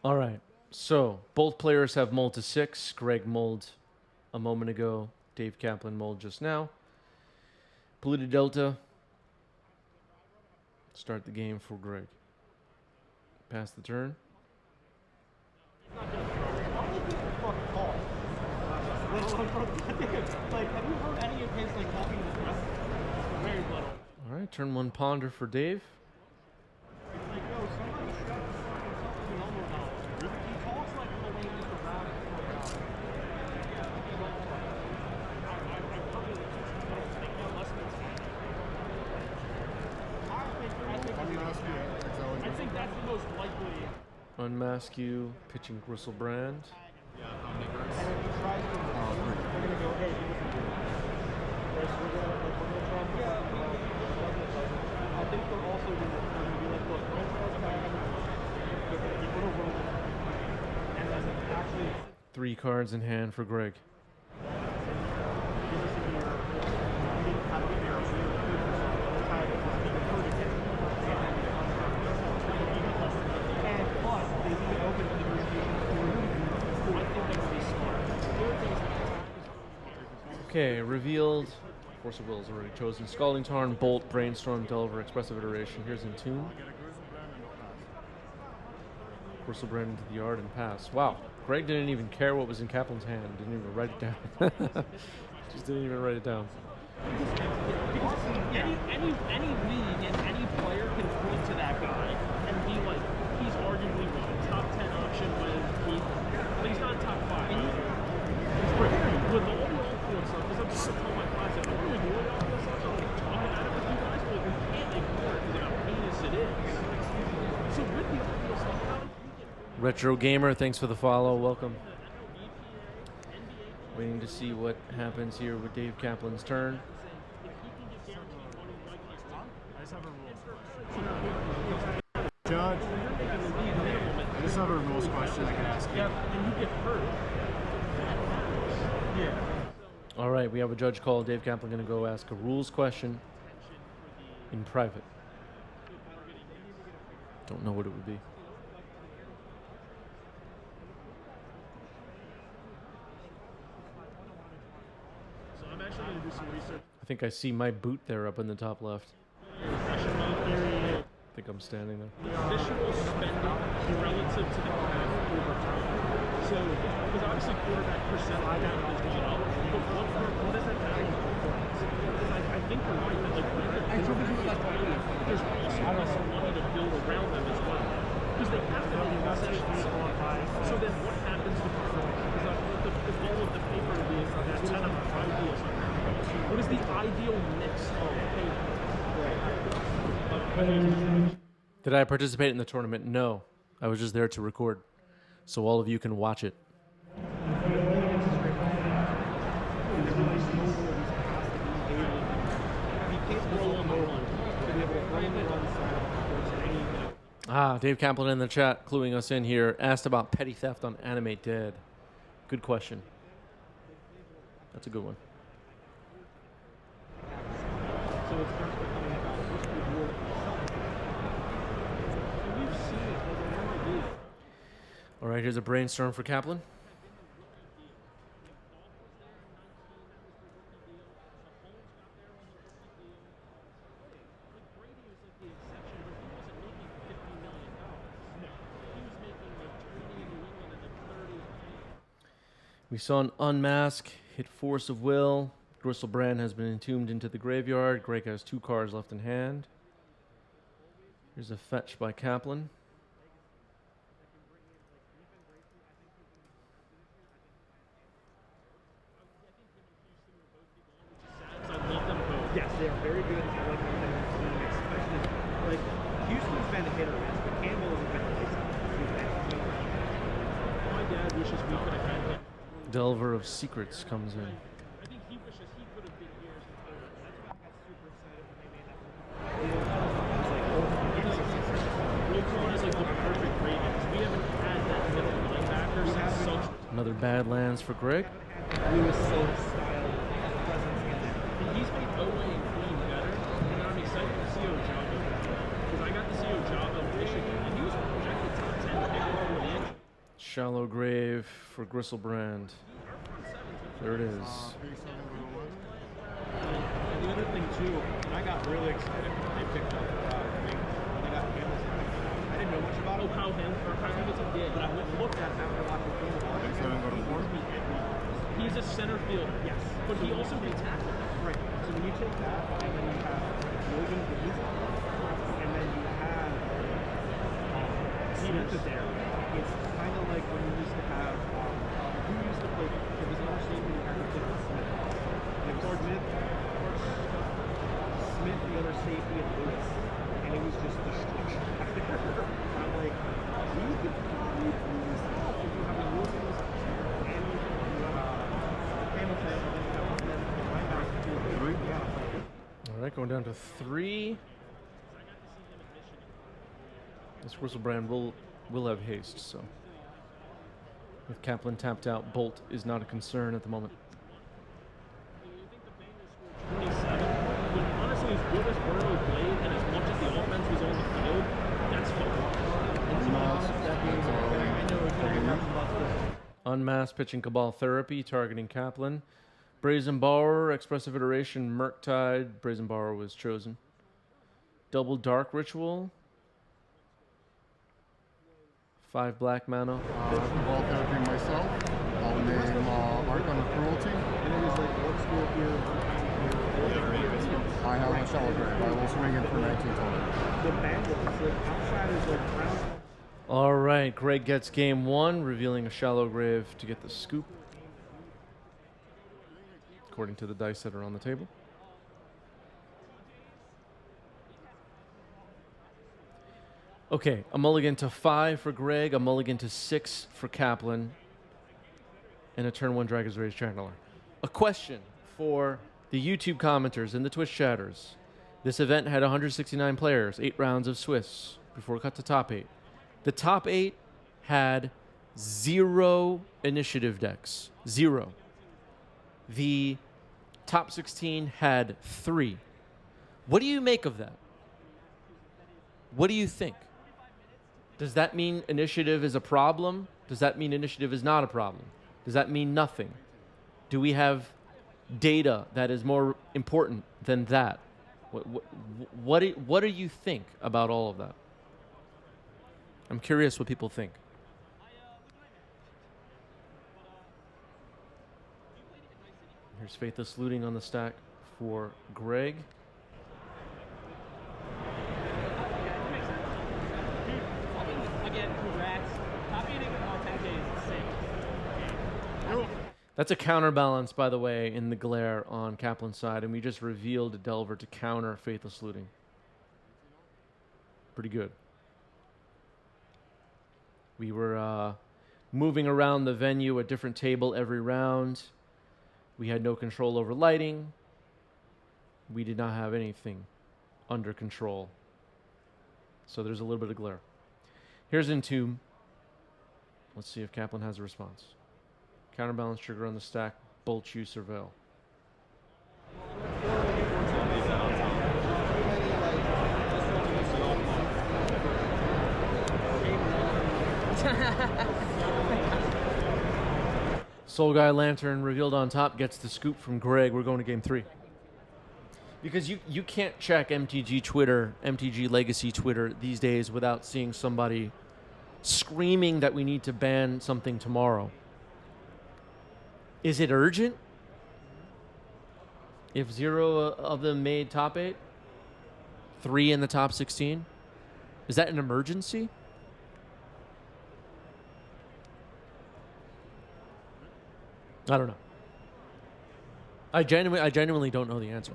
All right. So both players have mulled to 6. Greg mulled a moment ago. Dave Kaplan mulled just now. Polluted Delta. Start the game for Greg. Pass the turn. Like, have you heard any of his like talking to the press? Very little. All right. Turn 1 ponder for Dave. It's like, yo, somebody shut the fucking something normal now. He talks like the way he's around it for a while. I probably don't think no less than 10. I think that's the most likely. Unmask you. Pitching Gristlebrand. Yeah, how many cards? And if he tries to, we're gonna go, hey, we're gonna try and I think they're also gonna be like, look, don't try to bag him. You're gonna roll it. And as it actually 3 cards in hand for Greg. Okay, revealed. Force of Will is already chosen. Scalding Tarn, Bolt, Brainstorm, Delver, Expressive Iteration. Here's Entomb. Gristlebrand into the yard and pass. Wow, Greg didn't even care what was in Kaplan's hand. Didn't even write it down. Just didn't even write it down. Any league and any player can point to that guy and be like, he's arguably what, top 10 option but he's not top 5. With all the off-field stuff, because I'm just telling my class, if I'm really doing off-field stuff, I'm like talking at it with you guys, but you can't ignore it because how heinous it is. So with the off-field stuff, how do you get Retro Gamer, thanks for the follow. Welcome. Waiting to see what happens here with Dave Kaplan's turn. I just have a rules question. Judge, I just have a rules question I can ask you. Yeah, and you get hurt. Yeah. All right, we have a judge call. Dave Kaplan going to go ask a rules question in private. Don't know what it would be. So I'm actually going to do some research. I think I see my boot there up in the top left. I think I'm standing there. Additional spending relative to the cap over time. So, because obviously quarterback percent I got is going up, but what does that matter in performance? Because I think you're right that there's also less money to build around them as well. Because they have to be concessions. So then what happens to performance? Because the goal of the paper is that's kind of ideal. What is the ideal mix of paper? Did I participate in the tournament? No. I was just there to record, so all of you can watch it. Dave Kaplan in the chat, cluing us in here, asked about petty theft on Animate Dead. Good question. That's a good one. So it starts becoming about what's the reward itself. And we've seen it over the years. All right, here's a brainstorm for Kaplan. We saw an unmask, hit Force of Will. Gristlebrand has been entombed into the graveyard. Greg has 2 cards left in hand. Here's a fetch by Kaplan. I love them both. Yes, they are very good. I like them, especially like Houston's been a hit or miss, but Campbell has been a hit. My dad wishes we could have had him. Delver of Secrets comes in. I think he wishes he could have been here as a player. That's why I got super excited when they made that. Roquan is like the perfect rating. We haven't had that middle linebacker since such. Another Badlands for Greg. Lewis Silk style presence in there. He's made Owe and Queen better, and I'm excited to see Ojabo. Because I got to see Ojabo in Michigan, and he was projected top 10 pick before the injury. Shallow grave for Gristlebrand. There it is. And the other thing too, I got really excited when they picked up when they got Hamilton. I didn't know much about Kyle Hamilton did, but I went and looked at him after watching the He's a center fielder, yes, but he also can tackle. Right. So when you take that, and then you have William Green, and then you have Smith there, it's kind of like when you used to have who used to play. There was another safety who had to play with Smith. Like Smith, the other safety, and Lewis, and it was just destruction. I'm like, we could probably do this off if you have a Wilkins and you have Hamilton, and then you have the linebacker. Yeah. All right, going down to 3. This Gristlebrand will have haste, so with Kaplan tapped out, Bolt is not a concern at the moment. 27. But honestly, as good as Burrow played, and as much as the offense was on the field, that's football. And to be honest, that game, I know it's going to be about Unmasked pitching Cabal Therapy targeting Kaplan. Brazen Borrower, Expressive Iteration, Murktide. Brazen Borrower was chosen. Double Dark Ritual. 5 black mana. Cabal Therapy myself. I'll name Archon of Cruelty. And it was like, what school here? I have a Shallow Grave. I will swing in for 19 total. The Bengals, like, outsiders, like, Browns. All right, Greg gets game 1, revealing a Shallow Grave to get the scoop, according to the dice that are on the table. Okay, a mulligan to 5 for Greg, a mulligan to 6 for Kaplan, and a turn 1 Dragon's Rage Channeler. A question for the YouTube commenters and the Twitch chatters. This event had 169 players, 8 rounds of Swiss before it got to top 8. The top 8 had 0 initiative decks. 0. The top 16 had 3. What do you make of that? What do you think? Does that mean initiative is a problem? Does that mean initiative is not a problem? Does that mean nothing? Do we have data that is more important than that? What do you think about all of that? I'm curious what people think. Here's Faithless Looting on the stack for Greg. Again, congrats. Top 8 on 10K is insane. That's a counterbalance, by the way, in the glare on Kaplan's side, and we just revealed a Delver to counter Faithless Looting. Pretty good. We were moving around the venue, a different table every round. We had no control over lighting. We did not have anything under control. So there's a little bit of glare. Here's Entomb. Let's see if Kaplan has a response. Counterbalance trigger on the stack. Bolt you surveil. Soul Guy Lantern revealed on top gets the scoop from Greg. We're going to game 3. Because you can't check MTG Twitter, MTG Legacy Twitter these days without seeing somebody screaming that we need to ban something tomorrow. Is it urgent? If 0 of them made top 8, 3 in the top 16, is that an emergency? I don't know. I genuinely don't know the answer.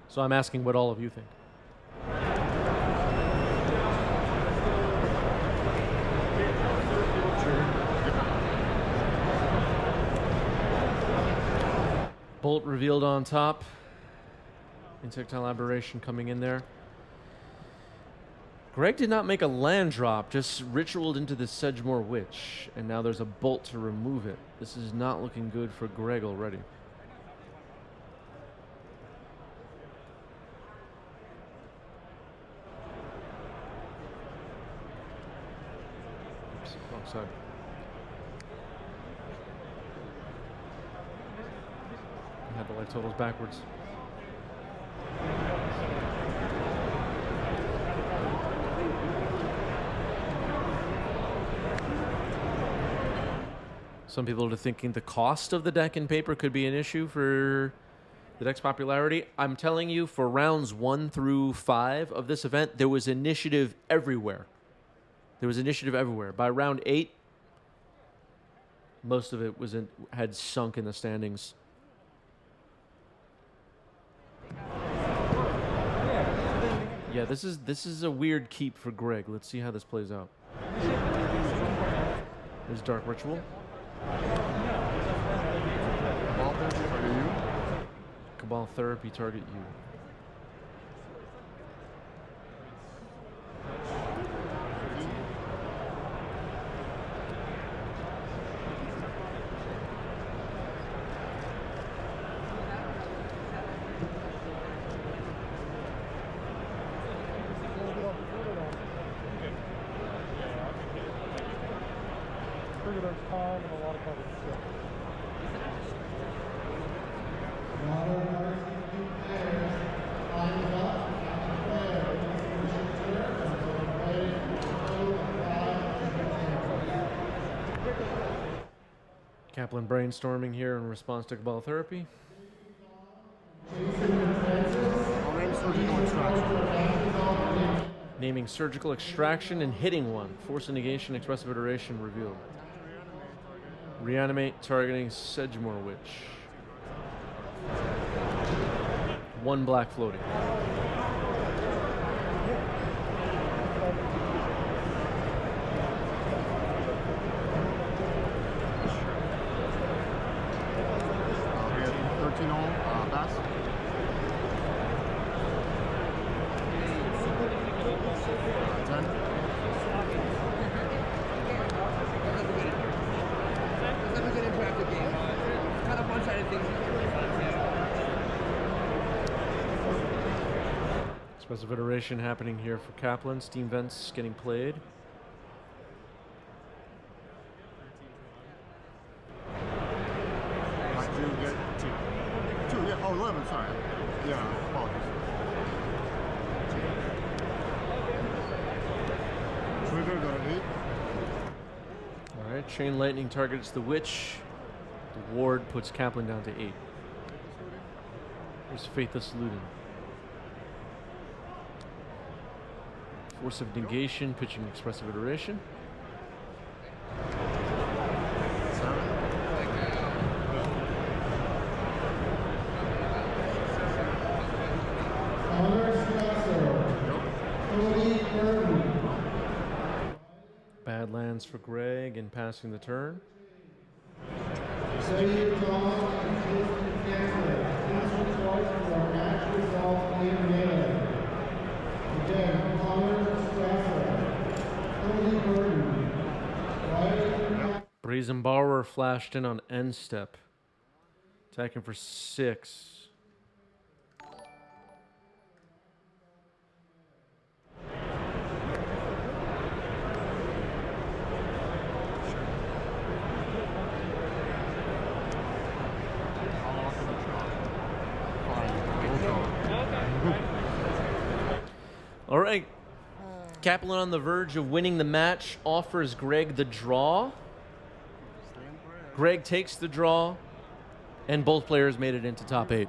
So I'm asking what all of you think. Bolt revealed on top. Insectile Aberration coming in there. Greg did not make a land drop, just ritualed into the Sedgemoor Witch, and now there's a bolt to remove it. This is not looking good for Greg already. Oops, Wrong side. I had the life totals backwards. Some people are thinking the cost of the deck and paper could be an issue for the deck's popularity. I'm telling you, for rounds 1 through 5 of this event, there was initiative everywhere. There was initiative everywhere. By round 8, most of it had sunk in the standings. Yeah, this is a weird keep for Greg. Let's see how this plays out. There's Dark Ritual. Cabal Therapy, target you. There's time and a lot of coverage. Kaplan brainstorming here in response to Cabal Therapy. Naming Surgical Extraction and hitting one. Force a negation, expressive iteration revealed. Reanimate, targeting Sedgemoor Witch. 1 black floating. We had 13 all pass. Expressive iteration happening here for Kaplan. Steam vents getting played. I do get 2. 2, yeah. Oh, 11, sorry. Yeah, apologies. Trigger got an 8. All right, Chain Lightning targets the Witch. The Ward puts Kaplan down to 8. There's Faithless Looting. Force of Negation, pitching Expressive Iteration. 7. Badlands for Greg and passing the turn. Brazen Borrower flashed in on end step. Attacking for 6. All right. Kaplan on the verge of winning the match offers Greg the draw. Greg takes the draw, and both players made it into top 8.